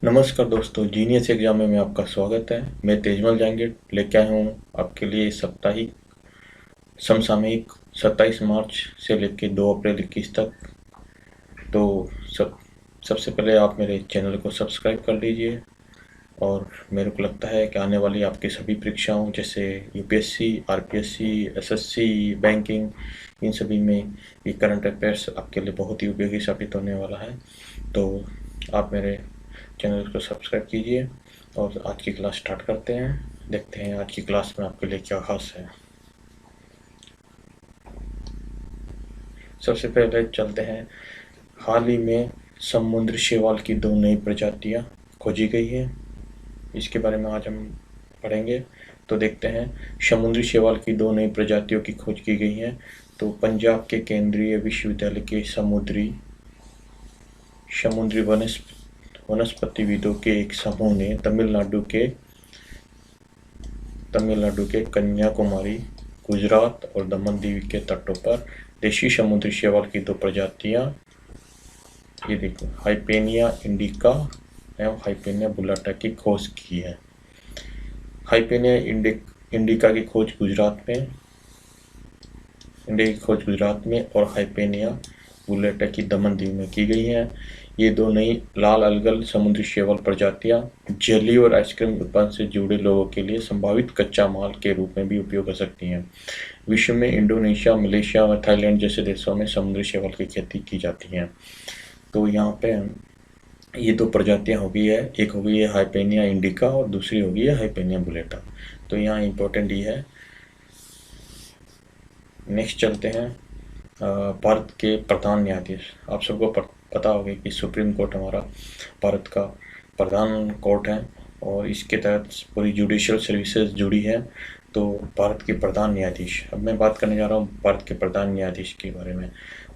नमस्कार दोस्तों, genius exam में आपका स्वागत है। मैं तेजमल जहांगीर लेके आया हूँ आपके लिए साप्ताहिक समसामयिक 27 मार्च से लेकर 2 अप्रैल 21 तक। तो सबसे पहले आप मेरे चैनल को सब्सक्राइब कर लीजिए। और मेरे को लगता है कि आने वाली आपकी सभी परीक्षाओं जैसे यूपीएससी, आरपीएससी, एसएससी, बैंकिंग, इन सभी में ये करंट अफेयर्स आपके लिए बहुत ही उपयोगी साबित होने वाला है। तो आप मेरे चैनल को सब्सक्राइब कीजिए और आज की क्लास स्टार्ट करते हैं। देखते हैं आज की क्लास में आपके लिए क्या खास है। सबसे पहले चलते हैं, हाल ही में समुद्री शैवाल की 2 नई प्रजातियां खोजी गई है, इसके बारे में आज हम पढ़ेंगे। तो देखते हैं, समुद्री शैवाल की 2 नई प्रजातियों की खोज की गई है। तो पंजाब के केंद्रीय विश्वविद्यालय के समुद्री वनस्पतिविदों के एक समूह ने तमिलनाडु के कन्याकुमारी, गुजरात और दमन दीव के तटों पर देशी समुद्री शैवाल की 2 प्रजातियां, ये देखो, हाइपेनिया इंडिका एवं हाइपेनिया बुलाटा की खोज की है। हाइपेनिया इंडिका की खोज गुजरात में और हाइपेनिया बुलेटा की दमन दीव में की गई है। ये 2 नई लाल अलगल समुद्री शैवाल प्रजातियां जेली और आइसक्रीम उत्पादन से जुड़े लोगों के लिए संभावित कच्चा माल के रूप में भी उपयोग कर सकती हैं। विश्व में इंडोनेशिया, मलेशिया और थाईलैंड जैसे देशों में समुद्री शैवाल की खेती की जाती है। तो यहाँ पे ये 2 प्रजातियां हो गई है, एक हो गई है हाइपेनिया इंडिका और दूसरी हो गई है हाइपेनिया बुलेटा। तो यहाँ इम्पोर्टेंट ये है। नेक्स्ट चलते हैं, भारत के प्रधान न्यायाधीश। आप सबको पता होगा कि सुप्रीम कोर्ट हमारा भारत का प्रधान कोर्ट है और इसके तहत पूरी जुडिशियल सर्विसेज जुड़ी है। तो भारत के प्रधान न्यायाधीश, अब मैं बात करने जा रहा हूँ भारत के प्रधान न्यायाधीश के बारे में।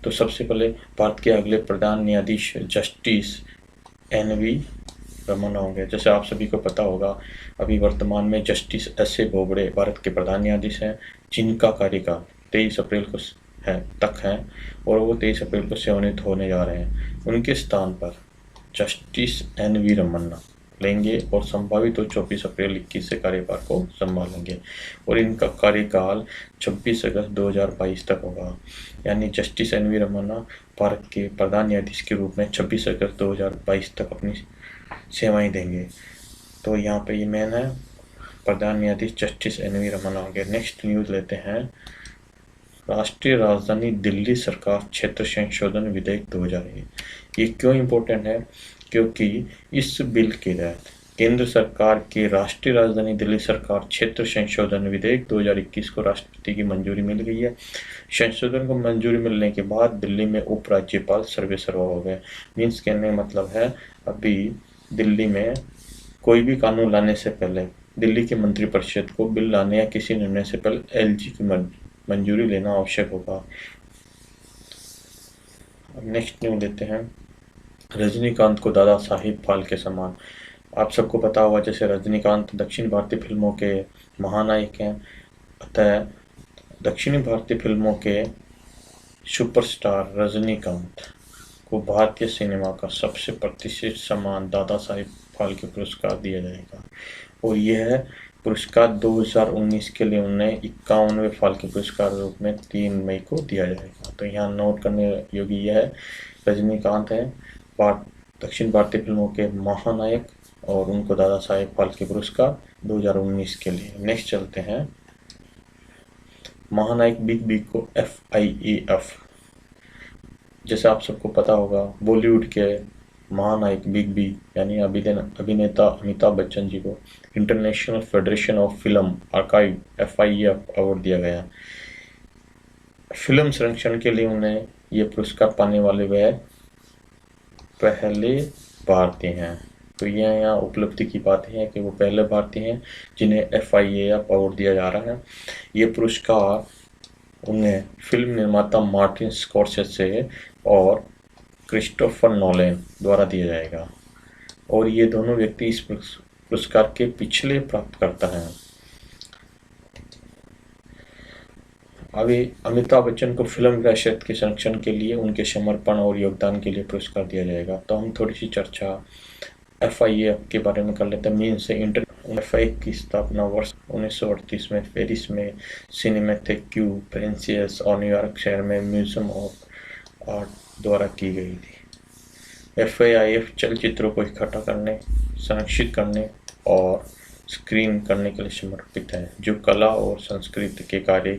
तो सबसे पहले भारत के अगले प्रधान न्यायाधीश जस्टिस एन.वी. रमन्ना होंगे। जैसे आप सभी को पता होगा, अभी वर्तमान में जस्टिस एस.ए. बोबड़े भारत के प्रधान न्यायाधीश हैं, जिनका कार्यकाल 23 अप्रैल को तक है और वो 23 अप्रैल को सेवानिवृत्त होने जा रहे हैं। उनके स्थान पर जस्टिस एन.वी. रमन्ना लेंगे और संभावित 24 अप्रैल 21 से कार्यभार को संभालेंगे और इनका कार्यकाल 26 अगस्त 2022 तक होगा। यानी जस्टिस एन.वी. रमन्ना भारत के प्रधान न्यायाधीश के रूप में 26 अगस्त 2022 तक अपनी सेवाएं देंगे। तो यहाँ पे ये मेन है, प्रधान न्यायाधीश जस्टिस एन.वी. रमन्ना होंगे। नेक्स्ट न्यूज़ लेते हैं, राष्ट्रीय राजधानी दिल्ली सरकार क्षेत्र संशोधन विधेयक 2001। ये क्यों इम्पोर्टेंट है? क्योंकि इस बिल के तहत केंद्र सरकार के राष्ट्रीय राजधानी दिल्ली सरकार क्षेत्र संशोधन विधेयक 2021 को राष्ट्रपति की मंजूरी मिल गई है। संशोधन को मंजूरी मिलने के बाद दिल्ली में उपराज्यपाल सर्वेसर्वा हो गए। मीन्स कहने का मतलब है, अभी दिल्ली में कोई भी कानून लाने से पहले दिल्ली के मंत्रिपरिषद को बिल लाने या किसी निर्णय से पहले एलजी की मंजूरी लेना आवश्यक होगा। नेक्स्ट न्यूज़ लेते हैं, रजनीकांत को दादा साहिब फाल्के सम्मान। आप सबको पता होगा, जैसे रजनीकांत दक्षिण भारतीय फिल्मों के महानायक हैं, अतः दक्षिणी भारतीय फिल्मों के सुपरस्टार रजनीकांत को भारतीय सिनेमा का सबसे प्रतिष्ठित सम्मान दादा साहिब फाल्के पुरस्कार दिया जाएगा और यह पुरस्कार 2019 के लिए उन्हें 51वें फाल्के पुरस्कार के रूप में 3 मई को दिया जाएगा। तो यहाँ नोट करने योग्य यह है, रजनीकांत है दक्षिण भारतीय फिल्मों के महानायक और उनको दादा साहेब फाल्के पुरस्कार 2019 के लिए। नेक्स्ट चलते हैं, महानायक बिग बी को FIAF, जैसे आप सबको पता होगा, बॉलीवुड के महानायक बिग बी यानी अभिनेता अमिताभ बच्चन जी को international federation of film archive FIAF award दिया गया। फिल्म संरक्षण के लिए उन्हें ये पुरस्कार पाने वाले वह पहले भारतीय हैं। तो यह यहाँ उपलब्धि की बात है कि वो पहले भारतीय हैं जिन्हें FIAF अवार्ड दिया जा रहा है। ये पुरस्कार उन्हें फिल्म निर्माता मार्टिन स्कॉर्सेसे और क्रिस्टोफर नोलन द्वारा दिया जाएगा और ये दोनों व्यक्ति इस पुरस्कार के पिछले प्राप्तकर्ता हैं। अभी अमिताभ बच्चन को फिल्म गृह क्षेत्र के संरक्षण के लिए उनके समर्पण और योगदान के लिए पुरस्कार दिया जाएगा। तो हम थोड़ी सी चर्चा FIA के बारे में कर लेते हैं। मीन से इंटर FIA की स्थापना वर्ष 1938 में पेरिस में सिनेमैथेक्यू फ्रांसिस और न्यूयॉर्क शहर में म्यूजियम ऑफ आर्ट द्वारा की गई थी। FIF चलचित्रों को इकट्ठा करने, संरक्षित करने और स्क्रीन करने के लिए समर्पित है, जो कला और संस्कृति के कार्य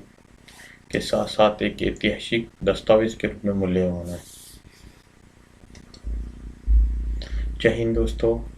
के साथ साथ एक ऐतिहासिक दस्तावेज के रूप में मूल्यवान है। जय हिंद दोस्तों।